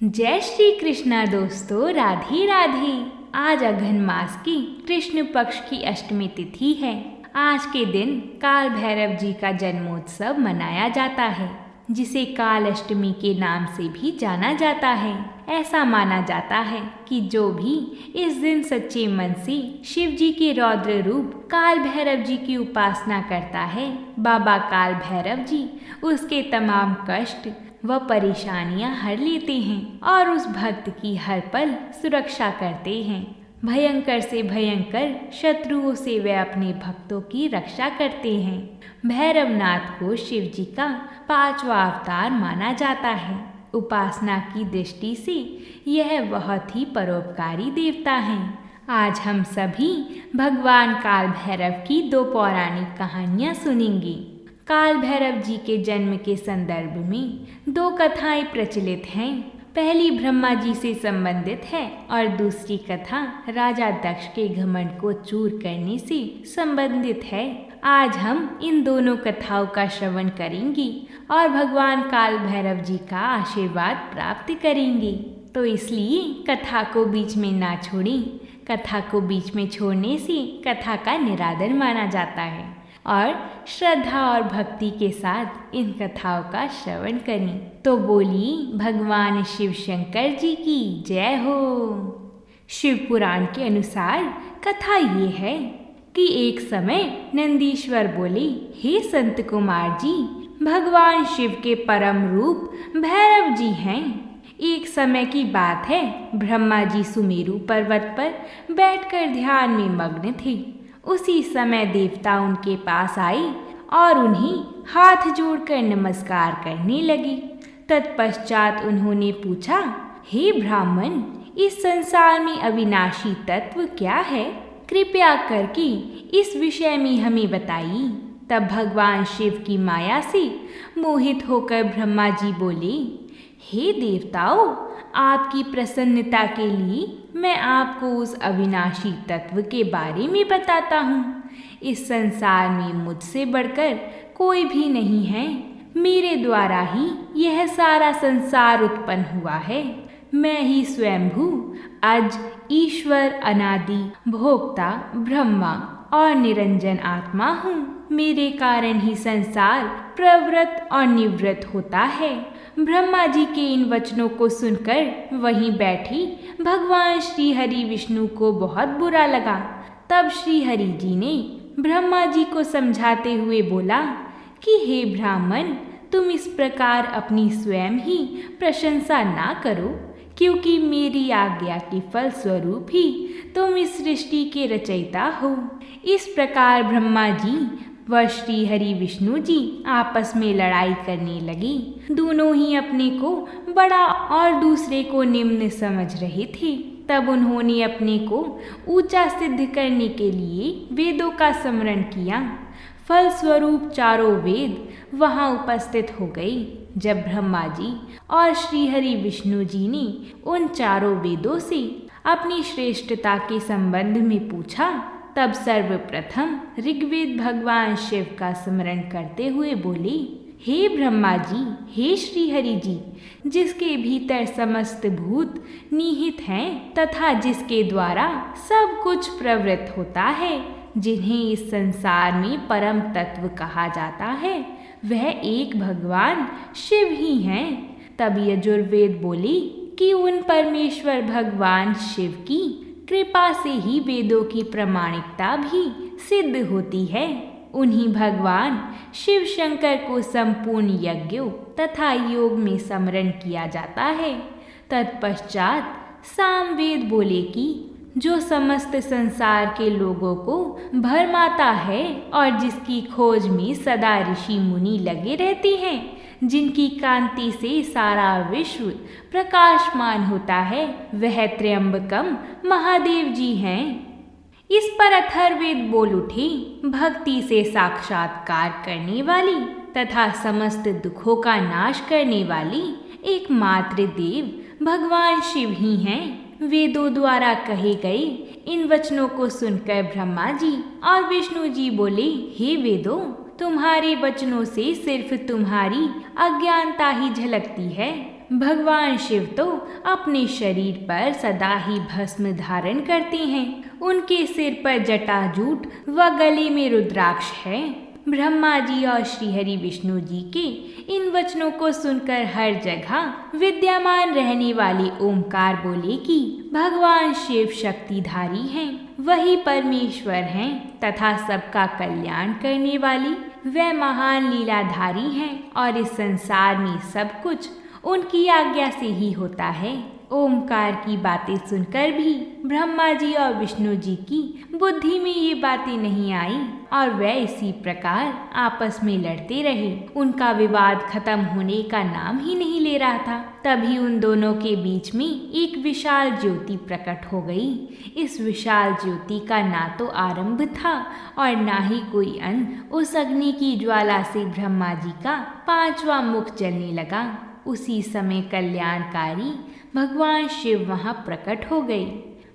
जय श्री कृष्णा दोस्तों, राधे राधे। आज अघन मास की कृष्ण पक्ष की अष्टमी तिथि है। आज के दिन काल भैरव जी का जन्मोत्सव मनाया जाता है, जिसे काल अष्टमी के नाम से भी जाना जाता है। ऐसा माना जाता है कि जो भी इस दिन सच्चे मन से शिव जी के रौद्र रूप काल भैरव जी की उपासना करता है, बाबा काल भैरव जी उसके तमाम कष्ट व परेशानियां हर लेते हैं और उस भक्त की हर पल सुरक्षा करते हैं। भयंकर से भयंकर शत्रुओं से वे अपने भक्तों की रक्षा करते हैं। भैरवनाथ को शिव जी का 5वां अवतार माना जाता है। उपासना की दृष्टि से यह बहुत ही परोपकारी देवता हैं। आज हम सभी भगवान काल भैरव की 2 पौराणिक कहानियां सुनेंगे। काल भैरव जी के जन्म के संदर्भ में 2 कथाएं प्रचलित हैं। पहली ब्रह्मा जी से संबंधित है और दूसरी कथा राजा दक्ष के घमंड को चूर करने से संबंधित है। आज हम इन दोनों कथाओं का श्रवण करेंगे और भगवान काल भैरव जी का आशीर्वाद प्राप्त करेंगे। तो इसलिए कथा को बीच में ना छोड़ें। कथा को बीच में छोड़ने से कथा का निरादर माना जाता है और श्रद्धा और भक्ति के साथ इन कथाओं का श्रवण करें। तो बोलिए भगवान शिव शंकर जी की जय हो। शिव पुराण के अनुसार कथा ये है कि एक समय नंदीश्वर बोले, हे संत कुमार जी, भगवान शिव के परम रूप भैरव जी हैं। एक समय की बात है, ब्रह्मा जी सुमेरु पर्वत पर बैठकर ध्यान में मग्न थे। उसी समय देवता उनके पास आए और उन्हें हाथ जोड़कर नमस्कार करने लगे। तत्पश्चात उन्होंने पूछा, हे ब्राह्मण, इस संसार में अविनाशी तत्व क्या है? कृपया करके इस विषय में हमें बताइए। तब भगवान शिव की माया से मोहित होकर ब्रह्मा जी बोले, हे देवताओं, आपकी प्रसन्नता के लिए मैं आपको उस अविनाशी तत्व के बारे में बताता हूँ। इस संसार में मुझसे बढ़कर कोई भी नहीं है। मेरे द्वारा ही यह सारा संसार उत्पन्न हुआ है। मैं ही स्वयंभू, अज, ईश्वर, अनादि, भोक्ता, ब्रह्मा और निरंजन आत्मा हूँ। मेरे कारण ही संसार प्रवृत्त और निवृत्त होता है। ब्रह्मा जी के इन वचनों को सुनकर वहीं बैठी भगवान श्री हरि विष्णु को बहुत बुरा लगा। तब श्री हरि जी ने ब्रह्मा जी को समझाते हुए बोला कि हे ब्राह्मण, तुम इस प्रकार अपनी स्वयं ही प्रशंसा ना करो, क्योंकि मेरी आज्ञा के फल स्वरूप ही तुम इस सृष्टि के रचयिता हो। इस प्रकार ब्रह्मा जी व श्री हरि विष्णु जी आपस में लड़ाई करने लगे। दोनों ही अपने को बड़ा और दूसरे को निम्न समझ रहे थे। तब उन्होंने अपने को ऊंचा सिद्ध करने के लिए वेदों का स्मरण किया। फलस्वरूप चारों वेद वहां उपस्थित हो गए। जब ब्रह्मा जी और श्री हरि विष्णु जी ने उन चारों वेदों से अपनी श्रेष्ठता के संबंध में पूछा, तब सर्वप्रथम ऋग्वेद भगवान शिव का स्मरण करते हुए बोले, हे ब्रह्मा जी, हे श्री हरि जी, जिसके भीतर समस्त भूत निहित हैं तथा जिसके द्वारा सब कुछ प्रवृत्त होता है, जिन्हें इस संसार में परम तत्व कहा जाता है, वह एक भगवान शिव ही हैं। तब यजुर्वेद बोले कि उन परमेश्वर भगवान शिव की कृपा से ही वेदों की प्रामाणिकता भी सिद्ध होती है। उन्हीं भगवान शिव शंकर को संपूर्ण यज्ञों तथा योग में स्मरण किया जाता है। तत्पश्चात सामवेद बोले कि जो समस्त संसार के लोगों को भरमाता है और जिसकी खोज में सदा ऋषि मुनि लगे रहते हैं, जिनकी कांति से सारा विश्व प्रकाशमान होता है, वह त्र्यंबकम महादेव जी हैं। इस पर अथर्ववेद बोल उठे, भक्ति से साक्षात्कार करने वाली तथा समस्त दुखों का नाश करने वाली एकमात्र देव भगवान शिव ही हैं। वेदों द्वारा कहे गए इन वचनों को सुनकर ब्रह्मा जी और विष्णु जी बोले, हे वेदों, तुम्हारे वचनों से सिर्फ तुम्हारी अज्ञानता ही झलकती है। भगवान शिव तो अपने शरीर पर सदा ही भस्म धारण करते हैं। उनके सिर पर जटाजूट व गले में रुद्राक्ष है। ब्रह्मा जी और श्रीहरि विष्णु जी के इन वचनों को सुनकर हर जगह विद्यमान रहने वाले ओमकार बोले कि भगवान शिव शक्तिधारी हैं, वही परमेश्वर हैं तथा सबका कल्याण करने वाली वे महान लीलाधारी हैं और इस संसार में सब कुछ उनकी आज्ञा से ही होता है। ओमकार की बातें सुनकर भी ब्रह्मा जी और विष्णु जी की बुद्धि में ये बातें नहीं आई और वे इसी प्रकार आपस में लड़ते रहे। उनका विवाद खत्म होने का नाम ही नहीं ले रहा था। तभी उन दोनों के बीच में एक विशाल ज्योति प्रकट हो गई। इस विशाल ज्योति का ना तो आरंभ था और ना ही कोई अंत। उस अग्नि की ज्वाला से ब्रह्मा जी का 5वां मुख जलने लगा। उसी समय कल्याणकारी भगवान शिव वहां प्रकट हो गए।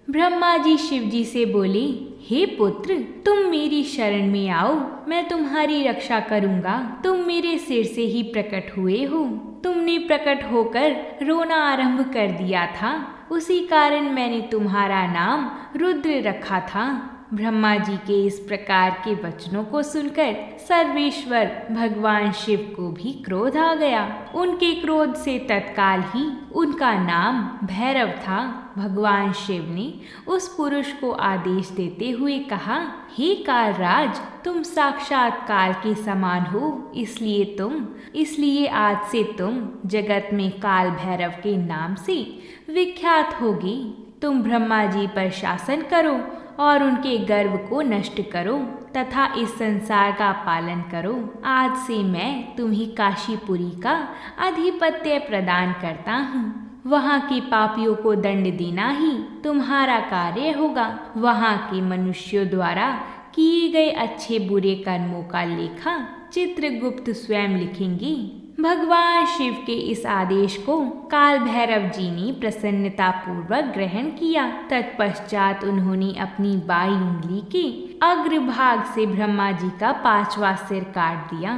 ब्रह्मा जी शिव जी से बोले, हे पुत्र, तुम मेरी शरण में आओ, मैं तुम्हारी रक्षा करूंगा। तुम मेरे सिर से ही प्रकट हुए हो। तुमने प्रकट होकर रोना आरंभ कर दिया था, उसी कारण मैंने तुम्हारा नाम रुद्र रखा था। ब्रह्मा जी के इस प्रकार के वचनों को सुनकर सर्वेश्वर भगवान शिव को भी क्रोध आ गया। उनके क्रोध से तत्काल ही उनका नाम भैरव था। भगवान शिव ने उस पुरुष को आदेश देते हुए कहा, हे कालराज, तुम साक्षात काल के समान हो, इसलिए आज से तुम जगत में काल भैरव के नाम से विख्यात होगी। तुम ब्रह्मा जी पर शासन करो और उनके गर्व को नष्ट करो तथा इस संसार का पालन करो। आज से मैं तुम्हें काशीपुरी का आधिपत्य प्रदान करता हूँ। वहाँ के पापियों को दंड देना ही तुम्हारा कार्य होगा। वहाँ के मनुष्यों द्वारा किए गए अच्छे बुरे कर्मों का लेखा चित्रगुप्त स्वयं लिखेंगे। भगवान शिव के इस आदेश को काल भैरव जी ने प्रसन्नता पूर्वक ग्रहण किया। तत्पश्चात उन्होंने अपनी बाईं उंगली के अग्रभाग से ब्रह्मा जी का 5वां सिर काट दिया।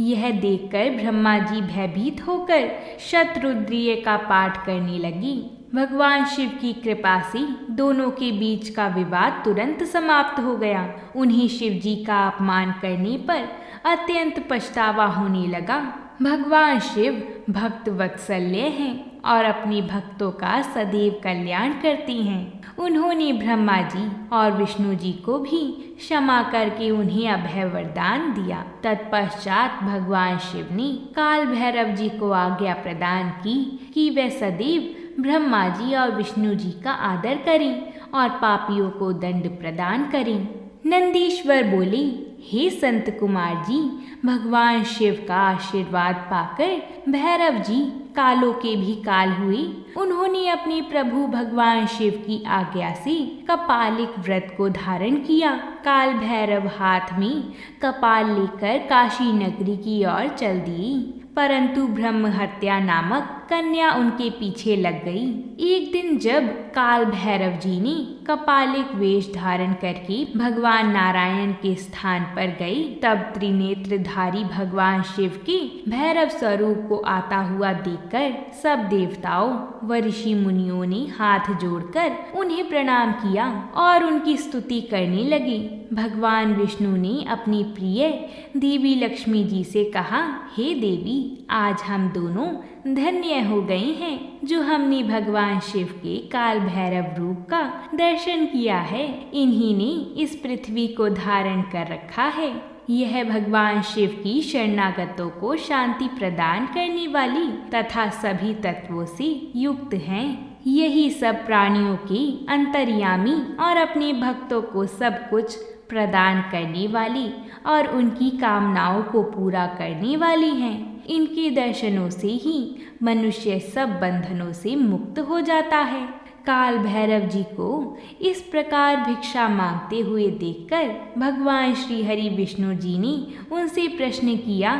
यह देखकर ब्रह्मा जी भयभीत होकर शतरुद्रीय का पाठ करने लगी। भगवान शिव की कृपा से दोनों के बीच का विवाद तुरंत समाप्त हो गया। उन्हें शिव जी का अपमान करने पर अत्यंत पछतावा होने लगा। भगवान शिव भक्त वत्सल्य हैं और अपने भक्तों का सदैव कल्याण करते हैं। उन्होंने ब्रह्मा जी और विष्णु जी को भी क्षमा करके उन्हें अभय वरदान दिया। तत्पश्चात भगवान शिव ने काल भैरव जी को आज्ञा प्रदान की कि वे सदैव ब्रह्मा जी और विष्णु जी का आदर करें और पापियों को दंड प्रदान करें। नंदीश्वर बोले, हे संत कुमार जी, भगवान शिव का आशीर्वाद पाकर भैरव जी कालों के भी काल हुए। उन्होंने अपने प्रभु भगवान शिव की आज्ञा से कपालिक व्रत को धारण किया। काल भैरव हाथ में कपाल लेकर काशी नगरी की ओर चल दिए, परंतु ब्रह्म हत्या नामक कन्या उनके पीछे लग गई। एक दिन जब काल भैरव जी ने कपालिक वेश धारण करके भगवान नारायण के स्थान पर गए, तब त्रिनेत्रधारी भगवान शिव के भैरव स्वरूप को आता हुआ देखकर सब देवताओं व ऋषि मुनियों ने हाथ जोड़कर उन्हें प्रणाम किया और उनकी स्तुति करने लगे। भगवान विष्णु ने अपनी प्रिय देवी लक्ष्मी जी से कहा, हे देवी, आज हम दोनों धन्य हो गए हैं जो हमने भगवान शिव के काल भैरव रूप का दर्शन किया है। इन्हीं ने इस पृथ्वी को धारण कर रखा है। यह भगवान शिव की शरणागतों को शांति प्रदान करने वाली तथा सभी तत्वों से युक्त हैं। यही सब प्राणियों के अंतर्यामी और अपने भक्तों को सब कुछ प्रदान करने वाली और उनकी कामनाओं को पूरा करने वाली हैं। इनके दर्शनों से ही मनुष्य सब बंधनों से मुक्त हो जाता है। काल भैरव जी को इस प्रकार भिक्षा मांगते हुए देखकर भगवान श्री हरि विष्णु जी ने उनसे प्रश्न किया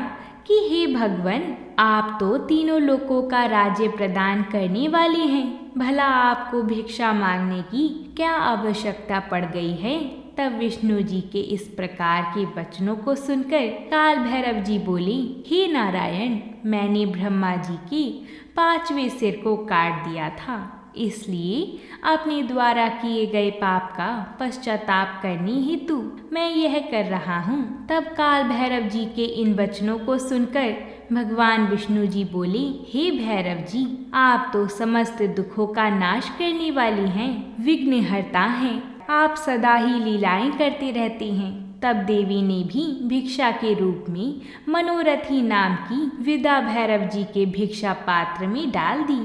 कि हे भगवान, आप तो तीनों लोकों का राज्य प्रदान करने वाले हैं, भला आपको भिक्षा मांगने की क्या आवश्यकता पड़ गई है? तब विष्णु जी के इस प्रकार के वचनों को सुनकर काल भैरव जी बोले, हे नारायण, मैंने ब्रह्मा जी की 5वें सिर को काट दिया था, इसलिए अपने द्वारा किए गए पाप का पश्चाताप करने हेतु मैं यह कर रहा हूँ। तब काल भैरव जी के इन वचनों को सुनकर भगवान विष्णु जी बोले, हे भैरव जी, आप तो समस्त दुखों का नाश करने वाले हैं, विघ्नहर्ता हैं, आप सदा ही लीलाएं करते रहते हैं। तब देवी ने भी भिक्षा के रूप में मनोरथी नाम की विदा भैरव जी के भिक्षा पात्र में डाल दी।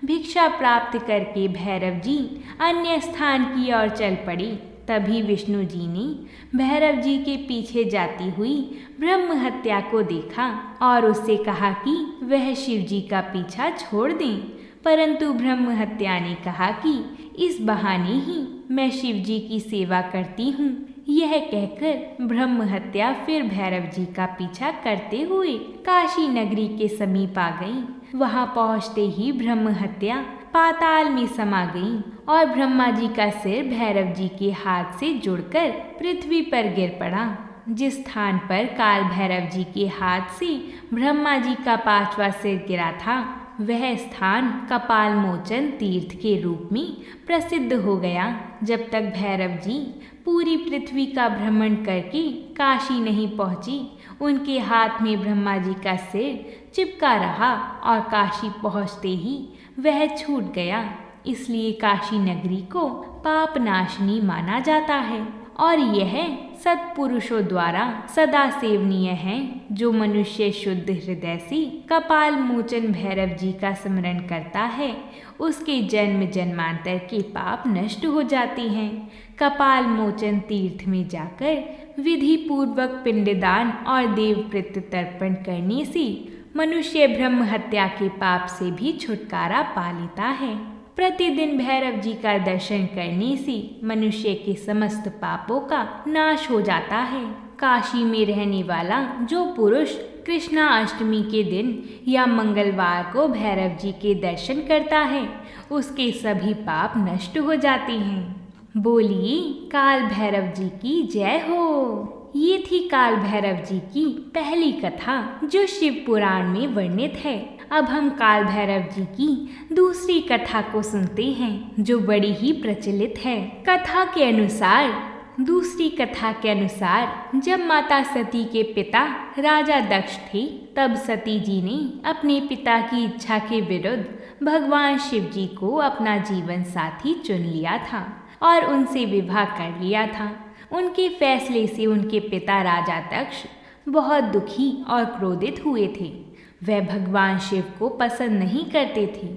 भिक्षा प्राप्त करके भैरव जी अन्य स्थान की ओर चल पड़े। तभी विष्णु जी ने भैरव जी के पीछे जाती हुई ब्रह्म हत्या को देखा और उससे कहा कि वह शिव जी का पीछा छोड़ दें। परंतु ब्रह्म हत्या ने कहा कि इस बहाने ही मैं शिव जी की सेवा करती हूँ। यह कहकर ब्रह्म हत्या फिर भैरव जी का पीछा करते हुए काशी नगरी के समीप आ गई। वहां पहुंचते ही ब्रह्म हत्या पाताल में समा गई और ब्रह्मा जी का सिर भैरव जी के हाथ से जुड़कर पृथ्वी पर गिर पड़ा। जिस स्थान पर काल भैरव जी के हाथ से ब्रह्मा जी का 5वां सिर गिरा था, वह स्थान कपाल मोचन तीर्थ के रूप में प्रसिद्ध हो गया। जब तक भैरव जी पूरी पृथ्वी का भ्रमण करके काशी नहीं पहुँची, उनके हाथ में ब्रह्मा जी का सिर चिपका रहा और काशी पहुँचते ही वह छूट गया। इसलिए काशी नगरी को पाप नाशनी माना जाता है और यह सत्पुरुषों द्वारा सदा सेवनीय है। जो मनुष्य शुद्ध हृदय से कपाल मोचन भैरव जी का स्मरण करता है, उसके जन्म जन्मांतर के पाप नष्ट हो जाते हैं। कपाल मोचन तीर्थ में जाकर विधि पूर्वक पिंडदान और देवप्रीत तर्पण करने से मनुष्य ब्रह्म हत्या के पाप से भी छुटकारा पा लेता है। प्रतिदिन भैरव जी का दर्शन करने से मनुष्य के समस्त पापों का नाश हो जाता है। काशी में रहने वाला जो पुरुष कृष्णा अष्टमी के दिन या मंगलवार को भैरव जी के दर्शन करता है, उसके सभी पाप नष्ट हो जाते हैं। बोलिए काल भैरव जी की जय हो। ये थी काल भैरव जी की पहली कथा जो शिव पुराण में वर्णित है। अब हम काल भैरव जी की दूसरी कथा को सुनते हैं जो बड़ी ही प्रचलित है। दूसरी कथा के अनुसार जब माता सती के पिता राजा दक्ष थे, तब सती जी ने अपने पिता की इच्छा के विरुद्ध भगवान शिव जी को अपना जीवन साथी चुन लिया था और उनसे विवाह कर लिया था। उनके फैसले से उनके पिता राजा दक्ष बहुत दुखी और क्रोधित हुए थे। वह भगवान शिव को पसंद नहीं करते थे।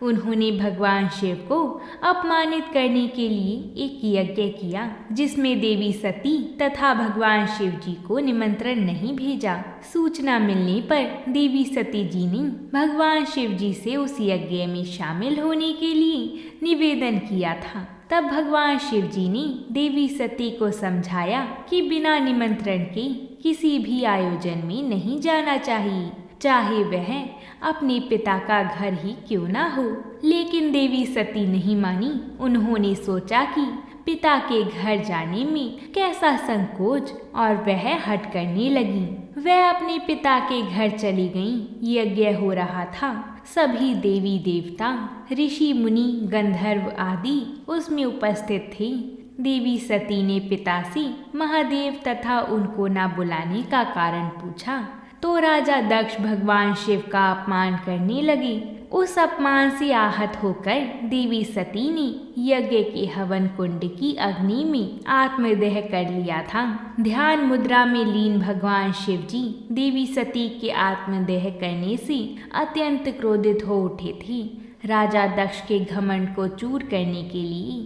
उन्होंने भगवान शिव को अपमानित करने के लिए एक यज्ञ किया, जिसमें देवी सती तथा भगवान शिव जी को निमंत्रण नहीं भेजा। सूचना मिलने पर देवी सती जी ने भगवान शिव जी से उस यज्ञ में शामिल होने के लिए निवेदन किया था। तब भगवान शिव जी ने देवी सती को समझाया कि बिना निमंत्रण के किसी भी आयोजन में नहीं जाना चाहिए, चाहे वह अपने पिता का घर ही क्यों ना हो। लेकिन देवी सती नहीं मानी। उन्होंने सोचा कि पिता के घर जाने में कैसा संकोच, और वह हट करने लगी। वह अपने पिता के घर चली गईं। यज्ञ हो रहा था। सभी देवी देवता, ऋषि मुनि, गंधर्व आदि उसमें उपस्थित थे। देवी सती ने पिता से महादेव तथा उनको न बुलाने का कारण पूछा, तो राजा दक्ष भगवान शिव का अपमान करने लगे। उस अपमान से आहत होकर देवी सती ने यज्ञ के हवन कुंड की अग्नि में आत्मदाह कर लिया था। ध्यान मुद्रा में लीन भगवान शिव जी देवी सती के आत्मदाह करने से अत्यंत क्रोधित हो उठे थे। राजा दक्ष के घमंड को चूर करने के लिए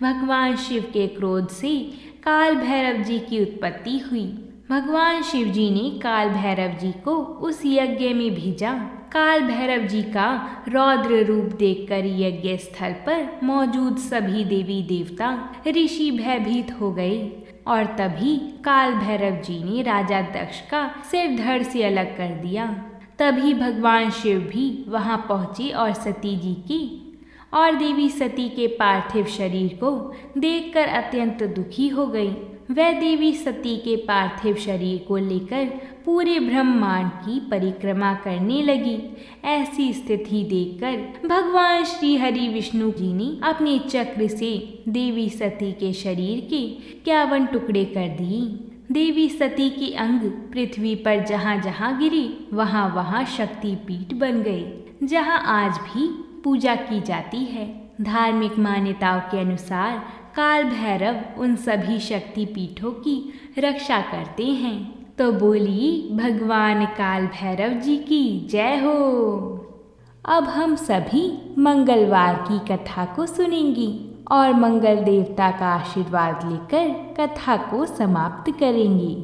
भगवान शिव के क्रोध से काल भैरव जी की उत्पत्ति हुई। भगवान शिव जी ने काल भैरव जी को उस यज्ञ में भेजा। काल भैरव जी का रौद्र रूप देखकर यज्ञ स्थल पर मौजूद सभी देवी देवता, ऋषि भयभीत हो गए और तभी काल भैरव जी ने राजा दक्ष का सिर धड़ से अलग कर दिया। तभी भगवान शिव भी वहां पहुंचे और सती जी की और देवी सती के पार्थिव शरीर को देखकर अत्यंत दुखी हो गई। वह देवी सती के पार्थिव शरीर को लेकर पूरे ब्रह्मांड की परिक्रमा करने लगी। ऐसी स्थिति देखकर भगवान श्री हरि विष्णु जी ने अपने चक्र से देवी सती के शरीर के 51 टुकड़े कर दिए। देवी सती के अंग पृथ्वी पर जहाँ जहाँ गिरे वहाँ वहाँ शक्तिपीठ बन गए, जहाँ आज भी पूजा की जाती है। धार्मिक मान्यताओं के अनुसार काल भैरव उन सभी शक्तिपीठों की रक्षा करते हैं। तो बोलिए भगवान काल भैरव जी की जय हो। अब हम सभी मंगलवार की कथा को सुनेंगे और मंगल देवता का आशीर्वाद लेकर कथा को समाप्त करेंगे।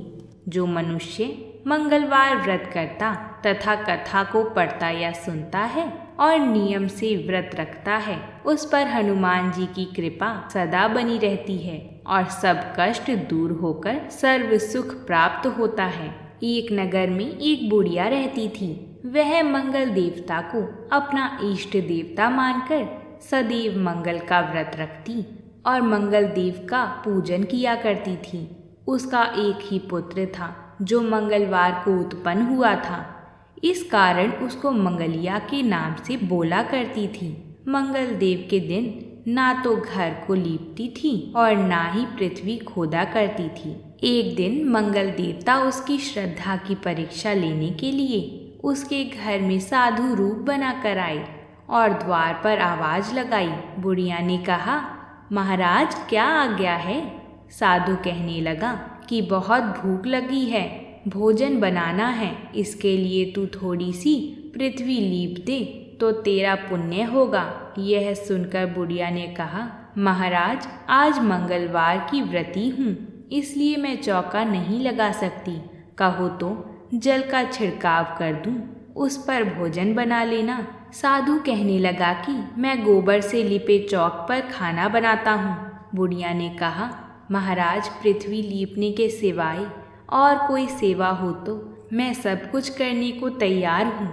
जो मनुष्य मंगलवार व्रत करता तथा कथा को पढ़ता या सुनता है और नियम से व्रत रखता है, उस पर हनुमान जी की कृपा सदा बनी रहती है और सब कष्ट दूर होकर सर्व सुख प्राप्त होता है। एक नगर में एक बुढ़िया रहती थी। वह मंगल देवता को अपना इष्ट देवता मानकर सदैव मंगल का व्रत रखती और मंगल देव का पूजन किया करती थी। उसका एक ही पुत्र था जो मंगलवार को उत्पन्न हुआ था। इस कारण उसको मंगलिया के नाम से बोला करती थी। मंगल देव के दिन ना तो घर को लीपती थी और ना ही पृथ्वी खोदा करती थी। एक दिन मंगल देवता उसकी श्रद्धा की परीक्षा लेने के लिए उसके घर में साधु रूप बनाकर आए और द्वार पर आवाज लगाई। बुढ़िया ने कहा, महाराज क्या आज्ञा है? साधु कहने लगा कि बहुत भूख लगी है, भोजन बनाना है, इसके लिए तू थोड़ी सी पृथ्वी लीप दे तो तेरा पुण्य होगा। यह सुनकर बुढ़िया ने कहा, महाराज आज मंगलवार की व्रती हूँ, इसलिए मैं चौका नहीं लगा सकती। कहो तो जल का छिड़काव कर दूँ, उस पर भोजन बना लेना। साधु कहने लगा कि मैं गोबर से लिपे चौक पर खाना बनाता हूँ। बुढ़िया ने कहा, महाराज पृथ्वी लीपने के सिवाय और कोई सेवा हो तो मैं सब कुछ करने को तैयार हूँ।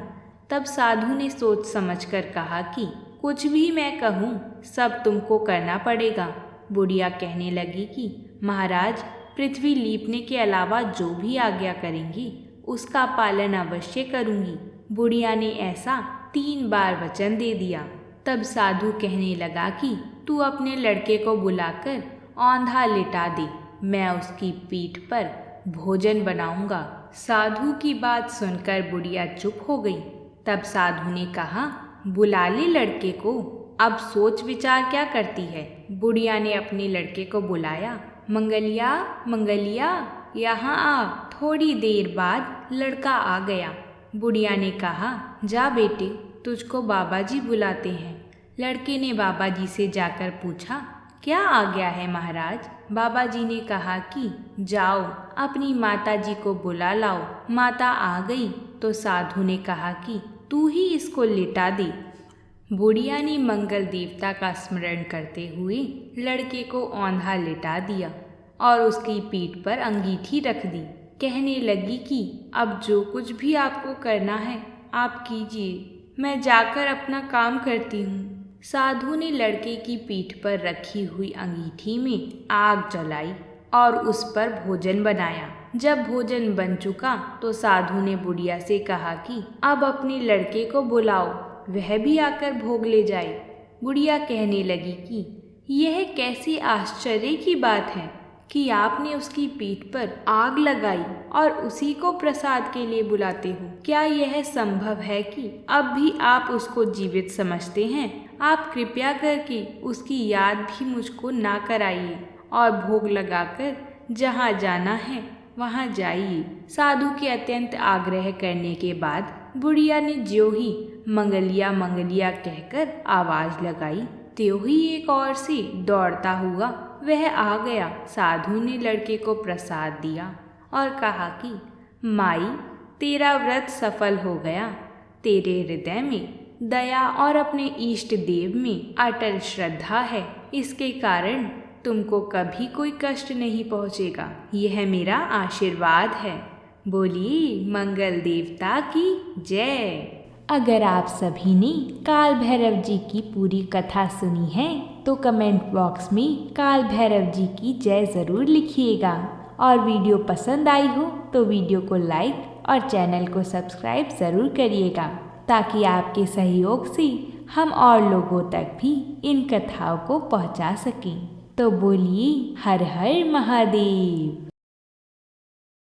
तब साधु ने सोच समझकर कहा कि कुछ भी मैं कहूँ सब तुमको करना पड़ेगा। बुढ़िया कहने लगी कि महाराज पृथ्वी लीपने के अलावा जो भी आज्ञा करेंगी उसका पालन अवश्य करूँगी। बुढ़िया ने ऐसा 3 बार वचन दे दिया। तब साधु कहने लगा कि तू अपने लड़के को बुलाकर औंधा लिटा दे, मैं उसकी पीठ पर भोजन बनाऊंगा। साधु की बात सुनकर बुढ़िया चुप हो गई। तब साधु ने कहा, बुला ले लड़के को, अब सोच विचार क्या करती है। बुढ़िया ने अपने लड़के को बुलाया। मंगलिया मंगलिया यहाँ आ। थोड़ी देर बाद लड़का आ गया। बुढ़िया ने कहा, जा बेटे, तुझको बाबा जी बुलाते हैं। लड़के ने बाबा जी से जाकर पूछा, क्या आज्ञा है महाराज? बाबा जी ने कहा कि जाओ अपनी माता जी को बुला लाओ। माता आ गई तो साधु ने कहा कि तू ही इसको लिटा दे। बुढ़िया ने मंगल देवता का स्मरण करते हुए लड़के को औंधा लिटा दिया और उसकी पीठ पर अंगीठी रख दी। कहने लगी कि अब जो कुछ भी आपको करना है आप कीजिए, मैं जाकर अपना काम करती हूँ। साधु ने लड़के की पीठ पर रखी हुई अंगीठी में आग जलाई और उस पर भोजन बनाया। जब भोजन बन चुका तो साधु ने बुढ़िया से कहा कि अब अपने लड़के को बुलाओ, वह भी आकर भोग ले जाए। बुढ़िया कहने लगी कि यह कैसी आश्चर्य की बात है कि आपने उसकी पीठ पर आग लगाई और उसी को प्रसाद के लिए बुलाते हो। क्या यह संभव है कि अब भी आप उसको जीवित समझते हैं? आप कृपया करके उसकी याद भी मुझको ना कराइए और भोग लगाकर जहाँ जाना है वहाँ जाइए। साधु के अत्यंत आग्रह करने के बाद बुढ़िया ने ज्यों ही मंगलिया मंगलिया कहकर आवाज लगाई, त्यों ही एक ओर से दौड़ता हुआ वह आ गया। साधु ने लड़के को प्रसाद दिया और कहा कि माई, तेरा व्रत सफल हो गया। तेरे हृदय में दया और अपने इष्ट देव में अटल श्रद्धा है, इसके कारण तुमको कभी कोई कष्ट नहीं पहुँचेगा। यह मेरा आशीर्वाद है। बोलिए मंगल देवता की जय। अगर आप सभी ने काल भैरव जी की पूरी कथा सुनी है तो कमेंट बॉक्स में काल भैरव जी की जय ज़रूर लिखिएगा। और वीडियो पसंद आई हो तो वीडियो को लाइक और चैनल को सब्सक्राइब ज़रूर करिएगा, ताकि आपके सहयोग से हम और लोगों तक भी इन कथाओं को पहुंचा सकें। तो बोलिए हर हर महादेव।